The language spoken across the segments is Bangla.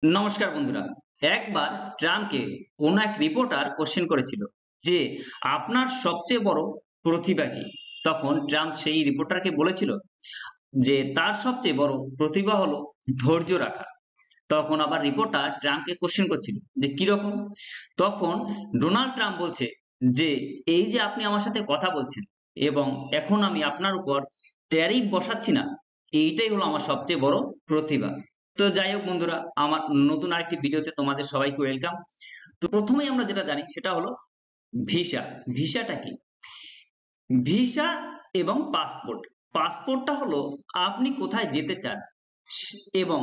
নমস্কার বন্ধুরা। একবার ট্রাম্পকে কোন এক রিপোর্টার কোশ্চেন করেছিল যে আপনার সবচেয়ে বড় প্রতিভা কি। তখন ট্রাম্প সেই রিপোর্টারকে বলেছিল যে তার সবচেয়ে বড় প্রতিভা হলো ধৈর্য রাখা। তখন আবার রিপোর্টার ট্রাম্পকে কোশ্চেন করছিল যে কিরকম। তখন ডোনাল্ড ট্রাম্প বলছে যে এই যে আপনি আমার সাথে কথা বলছেন এবং এখন আমি আপনার উপর ট্যারিফ বসাচ্ছি না, এইটাই হলো আমার সবচেয়ে বড় প্রতিভা। তো যাই হোক বন্ধুরা, আমার নতুন আরেকটি ভিডিওতে তোমাদের সবাইকে ওয়েলকাম। তো প্রথমেই আমরা যেটা জানি সেটা হলো ভিসা। ভিসাটা কি? ভিসা এবং পাসপোর্ট। পাসপোর্টটা হলো আপনি কোথায় যেতে চান এবং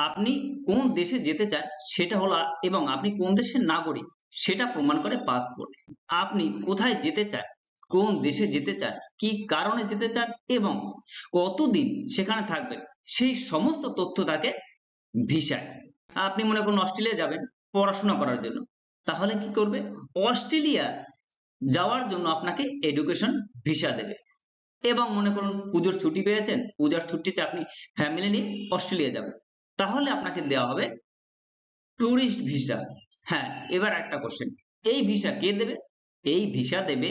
আপনি কোন দেশে যেতে চান সেটা হলো, এবং আপনি কোন দেশের নাগরিক সেটা প্রমাণ করে পাসপোর্ট। আপনি কোথায় যেতে চান, কোন দেশে যেতে চান, কি কারণে যেতে চান এবং কতদিন সেখানে থাকবেন, সেই সমস্ত তথ্য থাকে ভিসায়। আপনি মনে করুন অস্ট্রেলিয়া যাবেন পড়াশোনা করার জন্য, তাহলে কি করবে? অস্ট্রেলিয়া যাওয়ার জন্য আপনাকে এডুকেশন ভিসা দেবে। এবং মনে করুন পুজোর ছুটি পেয়েছেন, পূজার ছুটিতে আপনি ফ্যামিলি নিয়ে অস্ট্রেলিয়া যাবেন, তাহলে আপনাকে দেওয়া হবে ট্যুরিস্ট ভিসা। হ্যাঁ, এবার একটা কোশ্চেন, এই ভিসা কে দেবে? এই ভিসা দেবে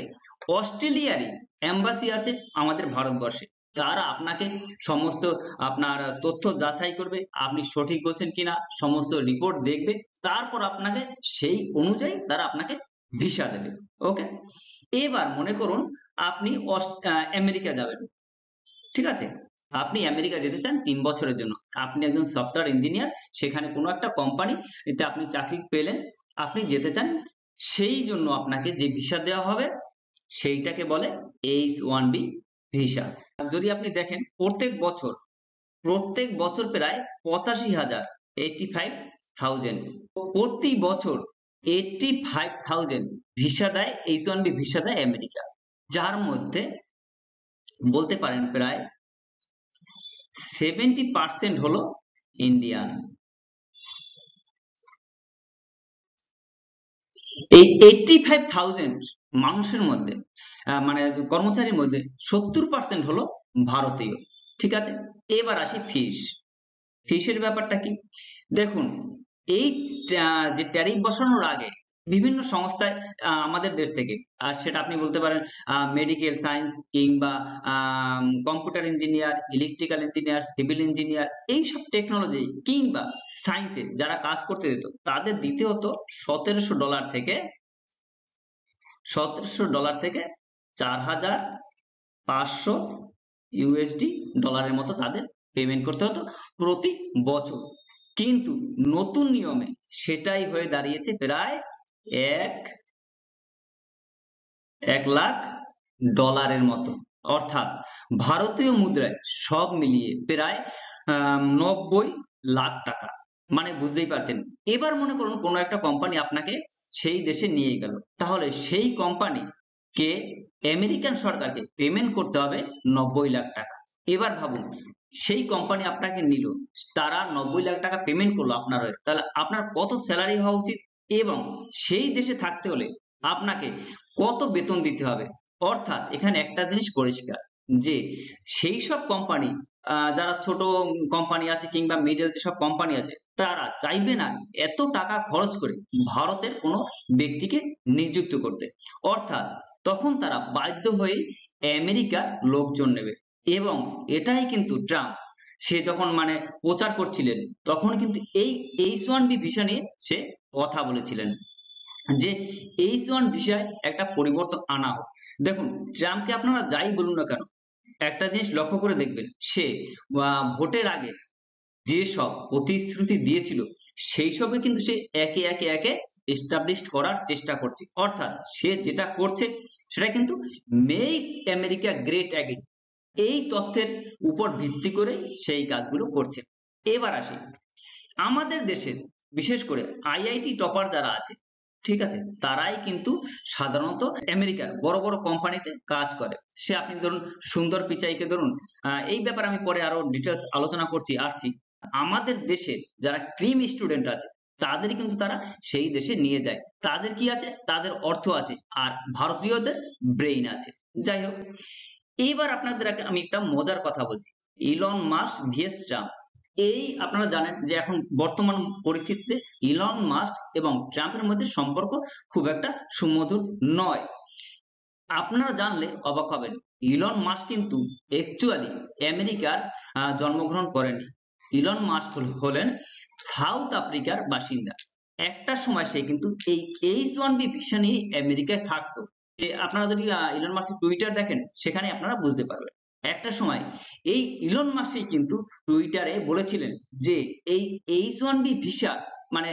অস্ট্রেলিয়ারই এম্বাসি আছে আমাদের ভারতবর্ষে। তারা আপনাকে সমস্ত আপনার তথ্য যাচাই করবে, আপনি সঠিক বলছেন কিনা সমস্ত রিপোর্ট দেখবে, তারপর আপনাকে সেই অনুযায়ী তারা আপনাকে ভিসা দেবে। ওকে, এবার মনে করুন আপনি আমেরিকা যাবেন, ঠিক আছে? আপনি আমেরিকা যেতে চান 3 বছরের জন্য। আপনি একজন সফটওয়্যার ইঞ্জিনিয়ার, সেখানে কোনো একটা কোম্পানি এতে আপনি চাকরি পেলেন, আপনি যেতে চান, সেই জন্য আপনাকে যে ভিসা দেওয়া হবে সেইটাকে বলে H1B ভিসা। যদি আপনি দেখেন প্রত্যেক বছর প্রায় 85,000, 85,000 প্রতি বছর 85,000 ভিসা দেয়, H1B ভিসা দেয় আমেরিকা। যার মধ্যে বলতে পারেন প্রায় 70% হলো ইন্ডিয়ান। এই 85,000 মানুষের মধ্যে মানে কর্মচারীর মধ্যে 70% হলো ভারতীয়। ঠিক আছে, এবার আসি ফিসের ব্যাপারটা কি? দেখুন, এই যে ট্যারিফ বসানোর আগে বিভিন্ন সংস্থায় আমাদের দেশ থেকে, আর সেটা আপনি বলতে পারেন মেডিকেল সায়েন্স কিংবা computer engineer, electrical engineer, civil engineer, এইসব টেকনোলজি কিংবা সায়েন্সে যারা কাজ করতে দিত তাদের দিতে হতো $1,700 থেকে $4,500 মতো তাদের পেমেন্ট করতে হতো প্রতি বছর। কিন্তু নতুন নিয়মে সেটাই হয়ে দাঁড়িয়েছে প্রায় $1,00,000 মতো, অর্থাৎ ভারতীয় মুদ্রায় সব মিলিয়ে প্রায় 90 লাখ টাকা। মানে বুঝতেই পারছেন। এবার মনে করুন কোনো একটা কোম্পানি আপনাকে সেই দেশে নিয়ে গেল, তাহলে সেই কোম্পানি কে আমেরিকান সরকারকে পেমেন্ট করতে হবে 90 লাখ টাকা। এবার ভাবুন, সেই কোম্পানি আপনাকে নিল, তারা 90 লাখ টাকা পেমেন্ট করলো আপনার হয়ে, তাহলে আপনার কত স্যালারি হওয়া উচিত এবং সেই দেশে থাকতে হলে আপনাকে কত বেতন দিতে হবে। অর্থাৎ এখানে একটা জিনিস পরিষ্কার যে সেই সব কোম্পানি, যারা ছোট কোম্পানি আছে কিংবা মিডল যেসব কোম্পানি আছে, তারা চাইবে না এত টাকা খরচ করে ভারতের কোনো ব্যক্তিকে নিযুক্ত করতে। অর্থাৎ তখন তারা বাধ্য হয়ে আমেরিকার লোকজন নেবে। এবং এটাই কিন্তু ট্রাম্প, সে যখন মানে প্রচার করছিলেন তখন কিন্তু এই H1B ভিসা নিয়ে সে কথা বলেছিলেন যে H1 ভিসায় একটা পরিবর্তন আনা হোক। দেখুন, ট্রাম্পকে আপনারা যাই বলুন না কেন, একটা জিনিস লক্ষ্য করে দেখবেন, সে ভোটের আগে যেসব প্রতিশ্রুতি দিয়েছিল সেই সবে কিন্তু সে একে একে একে এস্টাবলিশ করার চেষ্টা করছে। অর্থাৎ সে যেটা করছে সেটা কিন্তু মেক আমেরিকা গ্রেট অ্যাগেইন, এই তথ্যের উপর ভিত্তি করে সেই কাজগুলো করছে। এবার আসি আমাদের দেশের, বিশেষ করে আইআইটি টপার যারা আছে, ঠিক আছে, তারাই কিন্তু সাধারণত আমেরিকার বড় বড় কোম্পানিতে কাজ করে। সে আপনি ধরুন সুন্দর পিচাইকে ধরুন, এই ব্যাপারে আমি পরে আরো ডিটেলস আলোচনা আসছি। আমাদের দেশের যারা ক্রিম স্টুডেন্ট আছে তাদের কিন্তু তারা সেই দেশে নিয়ে যায়, তাদের কি আছে, তাদের অর্থ আছে, আর ভারতীয়দের ব্রেইন আছে। যাই হোক, এইবার আপনাদের আমি একটা মজার কথা বলছি, ইলন মাস্ক ভিএস ট্রাম্প। এই আপনারা জানেন যে এখন বর্তমান পরিস্থিতিতে ইলন মাস্ক এবং ট্রাম্পের মধ্যে সম্পর্ক খুব একটা সুমধুর নয়। আপনারা জানলে অবাক হবেন, ইলন মাস্ক কিন্তু অ্যাকচুয়ালি আমেরিকার জন্মগ্রহণ করেনি। ইলন মাস্ক হলেন সাউথ আফ্রিকার বাসিন্দা। একটা সময় সে কিন্তু এই H1B ভিসা নিয়ে আমেরিকায় থাকতো। আপনারা যদি ইলন মাস্কের টুইটার দেখেন সেখানে আপনারা বুঝতে পারবেন। একটা সময় এই ইলন মাস্কই কিন্তু টুইটারে বলেছিলেন যে এই H1B ভিসা মানে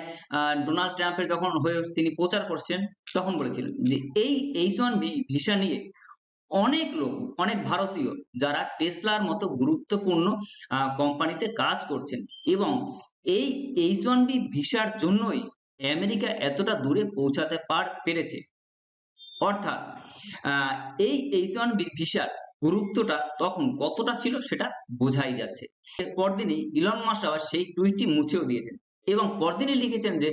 ডোনাল্ড ট্রাম্পের যখন হয়ে তিনি প্রচার করছেন তখন বলেছিলেন যে এই H1B ভিসা নিয়ে অনেক লোক, অনেক ভারতীয় যারা টেসলার মতো গুরুত্বপূর্ণ কোম্পানিতে কাজ করছেন এবং এই H1B ভিসার জন্যই আমেরিকা এতটা দূরে পৌঁছাতে পেরেছে। অর্থাৎ এই H1B ভিসার গুরুত্বটা তখন কতটা ছিল সেটা বোঝাই যাচ্ছে। এর পরদিনই ইলন মাস্ক আবার সেই টুইটটি মুছেও দিয়েছেন এবং পরদিনই লিখেছেন যে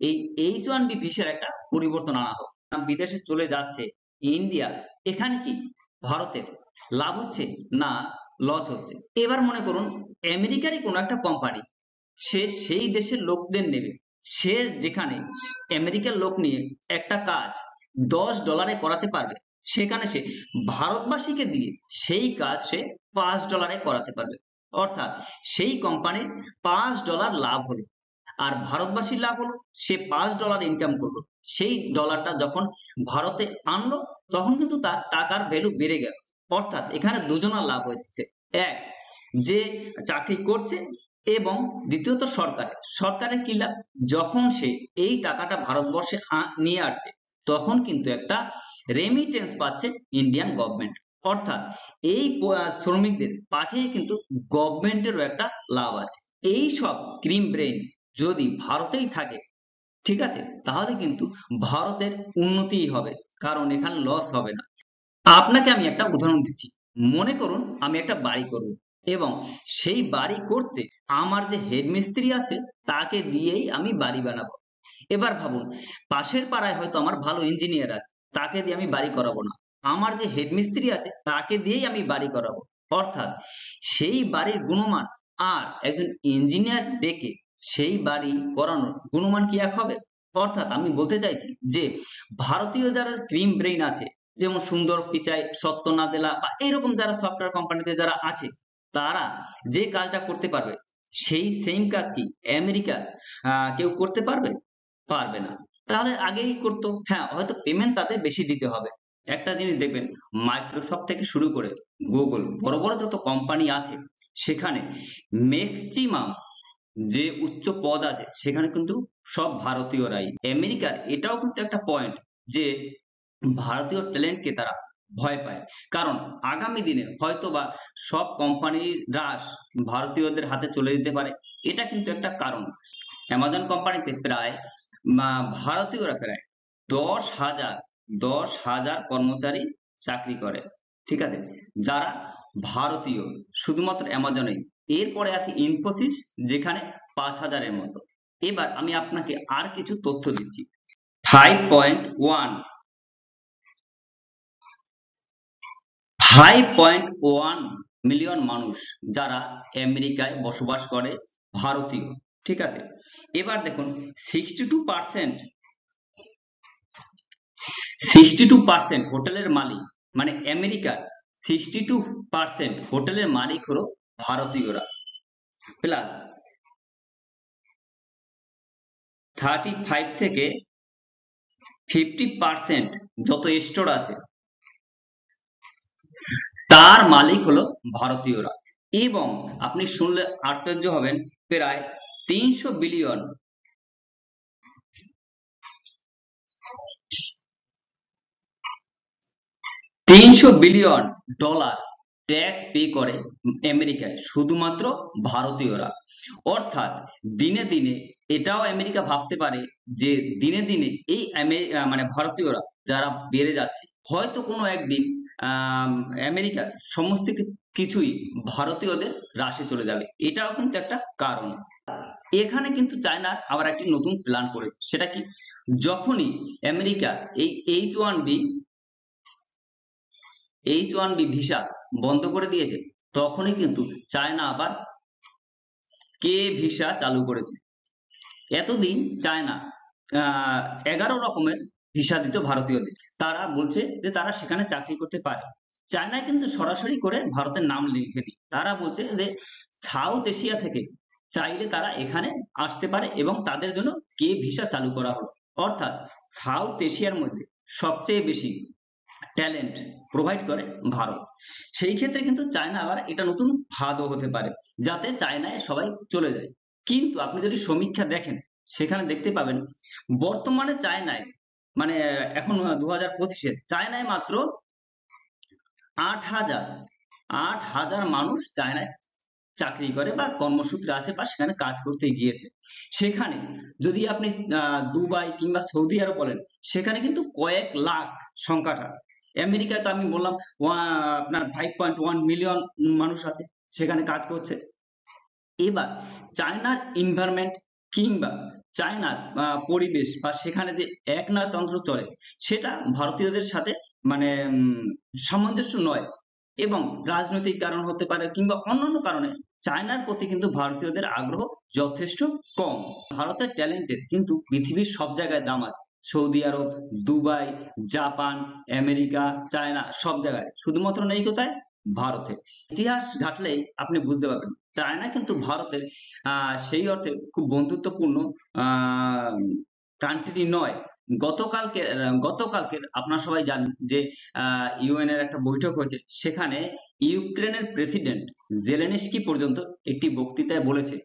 এই H1B ভিসার একটা পরিবর্তন আনা হোক। বিদেশে চলে যাচ্ছে ইন্ডিয়া, এখানে কি ভারতের লাভ হচ্ছে না লস হচ্ছে? এবার মনে করুন আমেরিকারই কোনো একটা কোম্পানি, সে সেই দেশের লোকদের নেবে, সে যেখানে আমেরিকার লোক নিয়ে একটা কাজ $10 করাতে পারবে, সেখানে সে ভারতবাসীকে দিয়ে সেই কাজ সে $5 করাতে পারবে। অর্থাৎ সেই কোম্পানির $5 লাভ হলো আর ভারতবাসীর লাভ হলো, সে $5 ইনকাম করলো। সেই ডলারটা যখন ভারতে আনলো তখন কিন্তু তার টাকার ভ্যালু বেড়ে গেল। অর্থাৎ এখানে দুজনের লাভ হচ্ছে, এক যে চাকরি করছে এবং দ্বিতীয়ত সরকারের কি লাভ, যখন সে এই টাকাটা ভারতবর্ষে নিয়ে আসছে তখন কিন্তু একটা রেমিটেন্স পাচ্ছে ইন্ডিয়ান গভর্নমেন্ট। অর্থাৎ এই শ্রমিকদের পাঠিয়ে কিন্তু গভর্নমেন্টেরও একটা লাভ আছে। এই সব ক্রিম ব্রেইন যদি ভারতেই থাকে, ঠিক আছে, তাহলে কিন্তু ভারতের উন্নতিই হবে, কারণ এখানে লস হবে না। আপনাকে আমি একটা উদাহরণ দিচ্ছি। মনে করুন আমি একটা বাড়ি করব এবং সেই বাড়ি করতে আমার যে হেডমিস্ত্রি আছে তাকে দিয়েই আমি বাড়ি বানাবো। এবার ভাবুন, পাশের পাড়ায় হয়তো আমার ভালো ইঞ্জিনিয়ার আছে, তাকে দিয়ে আমি বাড়ি করাবো না, আমার যে হেডমিস্ত্রি আছে তাকে দিয়েই আমি বাড়ি করাবো। অর্থাৎ সেই বাড়ির গুণমান আর একজন ইঞ্জিনিয়ার ডেকে সেই বাড়ি করানোর গুণমান কি এক হবে? অর্থাৎ আমি বলতে চাইছি যে ভারতীয় যারা ক্রিম ব্রেইন আছে, যেমন সুন্দর পিচাই, সত্য নাদেলা বা এরকম যারা সফটওয়্যার কোম্পানিতে যারা আছে, তারা যে কাজটা করতে পারবে সেই সেম কাজ কি আমেরিকা কেউ করতে পারবে? পারবে না। তাহলে আগেই করতো, হ্যাঁ হয়তো পেমেন্ট তাদের বেশি দিতে হবে। একটা জিনিস দেখবেন, মাইক্রোসফট থেকে শুরু করে গুগল, বড় বড় যত কোম্পানি আছে সেখানে ম্যাক্সিমাম যে উচ্চ পদ আছে সেখানে কিন্তু সব ভারতীয়রাই। আমেরিকার এটাও কিন্তু একটা পয়েন্ট যে ভারতীয় ট্যালেন্টকে তারা ভয় পায়, কারণ আগামী দিনে হয়তোবা সব কোম্পানির রাশ ভারতীয়দের হাতে চলে যেতে পারে। এটা কিন্তু একটা কারণ। অ্যামাজন কোম্পানিতে প্রায় ভারতীয়রা প্রায় 10,000 কর্মচারী চাকরি করে, ঠিক আছে, যারা ভারতীয়, শুধুমাত্র অ্যামাজনেই। এরপরে আছে ইনফোসিস, যেখানে 5,000-এর মতো। এবার আমি আপনাকে আর কিছু তথ্য দিচ্ছি। 5.1 মিলিয়ন মানুষ যারা আমেরিকায় বসবাস করে, ভারতীয়, ঠিক আছে। এবার দেখুন 62% হোটেলের মালিক, মানে আমেরিকার 62% হোটেলের মালিক হলো ভারতীয়রা। প্লাস 35 থেকে 50% যত স্টোর আছে তার মালিক হলো ভারতীয়রা। এবং আপনি শুনলে আশ্চর্য হবেন, প্রায় 300 বিলিয়ন ডলার ট্যাক্স পে করে আমেরিকায় শুধুমাত্র ভারতীয়রা। অর্থাৎ দিনে দিনে এটাও আমেরিকা ভাবতে পারে যে দিনে দিনে এই মানে ভারতীয়রা যারা বেড়ে যাচ্ছে, হয়তো কোনো একদিন আমেরিকার সমস্ত কিছুই ভারতীয়দের রাশে চলে যাবে। এটাও কিন্তু একটা কারণ। এখানে কিন্তু চায়নার আবার একটি নতুন প্ল্যান করেছে, সেটা কি, যখনই আমেরিকা এই H1B ভিসা বন্ধ করে দিয়েছে, তখনই কিন্তু চায়না আবার কে ভিসা চালু করেছে। এতদিন চায়না 11 রকমের ভিসা দিত ভারতীয়দের। তারা বলছে যে তারা সেখানে চাকরি করতে পারে। চায়নায় কিন্তু সরাসরি করে ভারতের নাম লিখেনি। তারা বলছে যে সাউথ এশিয়া থেকে চাইলে তারা এখানে আসতে পারে এবং তাদের জন্য কে ভিসা চালু করা হলো। অর্থাৎ সাউথ এশিয়ার মধ্যে সবচেয়ে বেশি ট্যালেন্ট প্রোভাইড করে ভারত। সেই ক্ষেত্রে কিন্তু চায়না আবার এটা নতুন ফাঁদও হতে পারে, যাতে চায়নায় সবাই চলে যায়। কিন্তু আপনি যদি সমীক্ষা দেখেন, সেখানে দেখতে পাবেন বর্তমানে চায়নায় মানে এখন 2025-এ চায়নায় মাত্র 8,000 মানুষ চায়নায় চাকরি করে বা কর্মসূত্রে আছে বা সেখানে কাজ করতে গিয়েছে। সেখানে যদি আপনি দুবাই কিংবা সৌদি আরব বলেন, সেখানে কিন্তু কয়েক লাখ সংখ্যাটা। আমেরিকায় তো আমি বললাম আপনার 5.1 মিলিয়ন মানুষ আছে সেখানে কাজ করছে। এবার চায়নার এনভায়রনমেন্ট কিংবা চায়নার পরিবেশ বা সেখানে যে একনায়কতন্ত্র চলে, সেটা ভারতীয়দের সাথে মানে সামঞ্জস্য নয়। এবং রাজনৈতিক কারণ হতে পারে কিংবা অন্যান্য কারণে চায়নার প্রতি কিন্তু ভারতীয়দের আগ্রহ যথেষ্ট কম। ভারতের ট্যালেন্টের কিন্তু পৃথিবীর সব জায়গায় দাম আছে। সৌদি আরব, দুবাই, জাপান, আমেরিকা, চায়না সব জায়গায়, শুধুমাত্র নেই কোথায়? ভারতে। ইতিহাস ঘাটলেই আপনি বুঝতে পারবেন চায়না কিন্তু ভারতের সেই অর্থে খুব বন্ধুত্বপূর্ণ কান্ট্রি নয়। গতকালকে আপনারা সবাই জানেন যে ইউএন এর একটা বৈঠক হয়েছে, সেখানে ইউক্রেনের প্রেসিডেন্ট জেলেনস্কি পর্যন্ত একটি বক্তৃতায় বলেছে,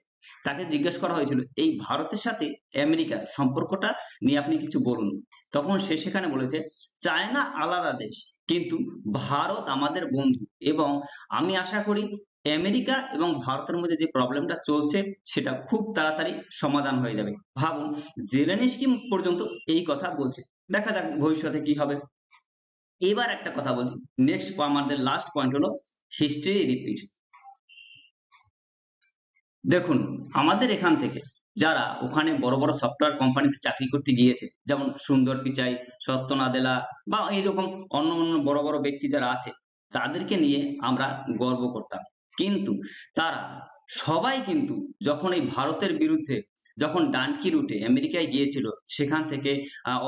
তাকে জিজ্ঞেস করা হয়েছিল এই ভারতের সাথে আমেরিকার সম্পর্কটা নিয়ে আপনি কিছু বলুন। তখন সে সেখানে বলেছে চায়না আলাদা দেশ, কিন্তু ভারত আমাদের বন্ধু, এবং আমি আশা করি আমেরিকা এবং ভারতের মধ্যে যে প্রবলেমটা চলছে সেটা খুব তাড়াতাড়ি সমাধান হয়ে যাবে। ভাবুন, জেলেনস্কি পর্যন্ত এই কথা বলছে। দেখা যাক ভবিষ্যতে কি হবে। এবার একটা কথা বলছি, নেক্সট আমাদের লাস্ট পয়েন্ট হলো হিস্ট্রি রিপিটস। দেখুন, আমাদের এখান থেকে যারা ওখানে বড় বড় সফটওয়্যার কোম্পানিতে চাকরি করতে গিয়েছে, যেমন সুন্দর পিচাই, সত্য নাদেলা বা এইরকম অন্য অন্য বড় বড় ব্যক্তি যারা আছে, তাদেরকে নিয়ে আমরা গর্ব করতাম। কিন্তু তারা সবাই কিন্তু যখন এই ভারতের বিরুদ্ধে, যখন ডানকি রুটে আমেরিকায় গিয়েছিল, সেখান থেকে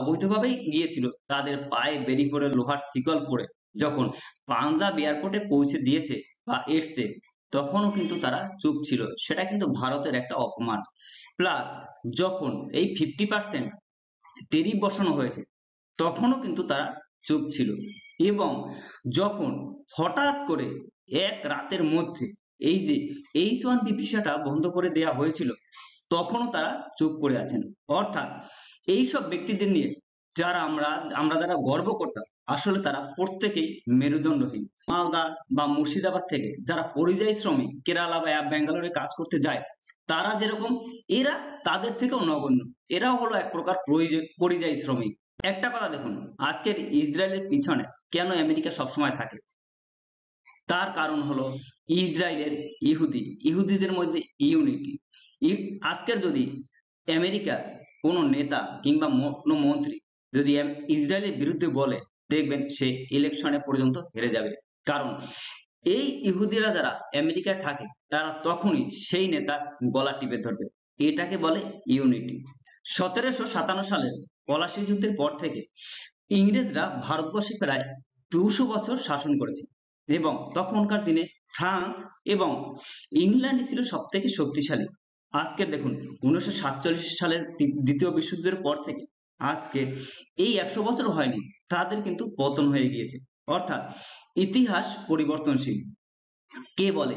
অবৈধভাবেই গিয়েছিল, তাদের পায়ে বেরি করে লোহার শিকল পরে যখন পাঞ্জাব এয়ারপোর্টে পৌঁছে দিয়েছে বা এসছে, তখনও কিন্তু তারা চুপ ছিল। সেটা কিন্তু ভারতের একটা অপমান। প্লাস যখন এই 50% টেরিফ বসানো হয়েছে, তখনও কিন্তু তারা চুপ ছিল। এবং যখন হঠাৎ করে এক রাতের মধ্যে এই যে H1B ভিসাটা বন্ধ করে দেওয়া হয়েছিল, তখনও তারা চুপ করে আছেন। অর্থাৎ এইসব ব্যক্তিদের নিয়ে যারা আমরা যারা গর্ব করতাম, আসলে তারা প্রত্যেকেই মেরুদণ্ডহীন। মালদা বা মুর্শিদাবাদ থেকে যারা পরিযায়ী শ্রমিক কেরালা বা ব্যাঙ্গালোরে কাজ করতে যায়, তারা যেরকম, এরা তাদের থেকেও নগণ্য। এরাও হলো এক প্রকার পরিযায়ী শ্রমিক। একটা কথা দেখুন, আজকের ইসরায়েলের পিছনে কেন আমেরিকা সবসময় থাকে? তার কারণ হলো ইসরায়েলের ইহুদিদের মধ্যে ইউনিটি। আজকের যদি আমেরিকার কোনো নেতা কিংবা কোনো মন্ত্রী যদি ইসরায়েলের বিরুদ্ধে বলে, দেখবেন সে ইলেকশনে পর্যন্ত হেরে যাবে। কারণ এই ইহুদিরা যারা আমেরিকায় থাকে, তারা তখনই সেই নেতার গলা টিপে ধরবে। এটাকে বলে ইউনিটি। 1757 সালের পলাশী যুদ্ধের পর থেকে ইংরেজরা ভারতবর্ষে প্রায় 200 বছর শাসন করেছে, এবং তখনকার দিনে ফ্রান্স এবং ইংল্যান্ড ছিল সব থেকে শক্তিশালী। আজকে দেখুন, 1947 সালের দ্বিতীয় বিশ্বযুদ্ধের পর থেকে আজকে এই 100 বছর হয়নি, তাদের কিন্তু পতন হয়ে গিয়েছে। অর্থাৎ ইতিহাস পরিবর্তনশীল। কে বলে?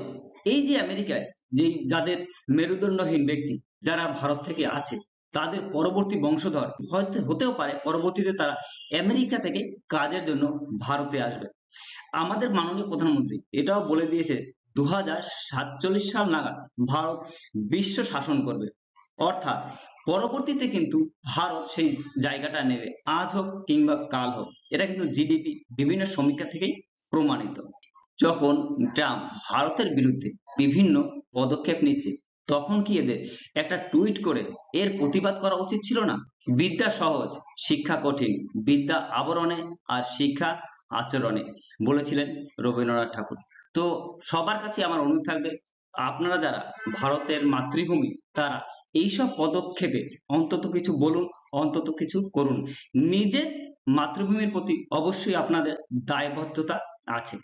এই যে আমেরিকায় যে যাদের মেরুদণ্ডহীন ব্যক্তি যারা ভারত থেকে আছে, তাদের পরবর্তী বংশধর হয়তো হতেও পারে পরবর্তীতে তারা আমেরিকা থেকে কাজের জন্য ভারতে আসবে। আমাদের মাননীয় প্রধানমন্ত্রী এটাও বলে দিয়েছে 2047 সাল নাগাদ ভারত বিশ্ব শাসন করবে। অর্থাৎ পরবর্তীতে কিন্তু ভারত সেই জায়গাটা নেবে, আজ হোক কিংবা কাল হোক। এটা কিন্তু জিডিপি বিভিন্ন সমীক্ষা থেকেই প্রমাণিত। যখন ট্রাম্প ভারতের বিরুদ্ধে বিভিন্ন পদক্ষেপ নিচ্ছে, তখন কি এদের একটা টুইট করে এর প্রতিবাদ করা উচিত ছিল না? বিদ্যা সহজ, শিক্ষা কঠিন, বিদ্যা আবরণে আর শিক্ষা আচরণে, বলেছিলেন রবীন্দ্রনাথ ঠাকুর। তো সবার কাছে আমার অনুরোধ থাকবে, আপনারা যারা ভারতের মাতৃভূমি তারা এইসব পদক্ষেপে অন্তত কিছু বলুন, অন্তত কিছু করুন। নিজের মাতৃভূমির প্রতি অবশ্যই আপনাদের দায়বদ্ধতা আছে।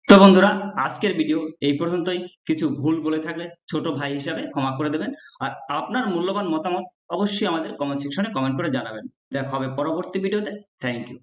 তো বন্ধুরা, আজকের ভিডিও এই পর্যন্তই। কিছু ভুল বলে থাকলে ছোট ভাই হিসাবে ক্ষমা করে দেবেন। আর আপনার মূল্যবান মতামত অবশ্যই আমাদের কমেন্ট সেকশনে কমেন্ট করে জানাবেন। দেখা হবে পরবর্তী ভিডিওতে। Thank you.